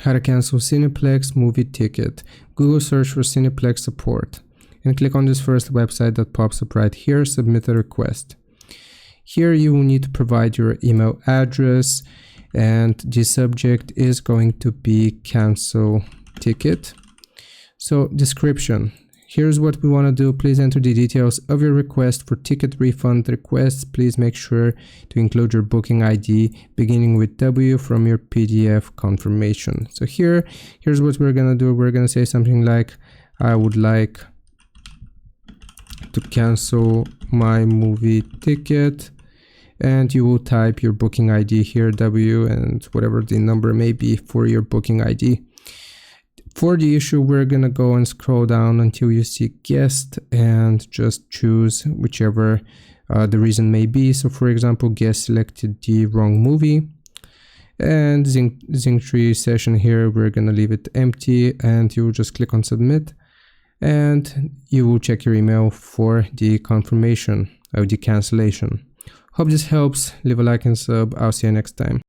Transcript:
how to cancel Cineplex movie ticket. Google search for Cineplex support and click on this first website that pops up right here, submit a request. Here you will need to provide your email address and the subject is going to be cancel ticket. So description. Here's what we want to do. Please enter the details of your request for ticket refund requests. Please make sure to include your booking ID beginning with W from your PDF confirmation. So here's what we're going to do. We're going to say something like, I would like to cancel my movie ticket, and you will type your booking ID here, W, and whatever the number may be for your booking ID. For the issue, we're gonna go and scroll down until you see guest and just choose whichever the reason may be. So for example, guest selected the wrong movie, and Zinc3 session here, we're gonna leave it empty, and you will just click on submit, and you will check your email for the confirmation of the cancellation. Hope this helps. Leave a like and sub. I'll see you next time.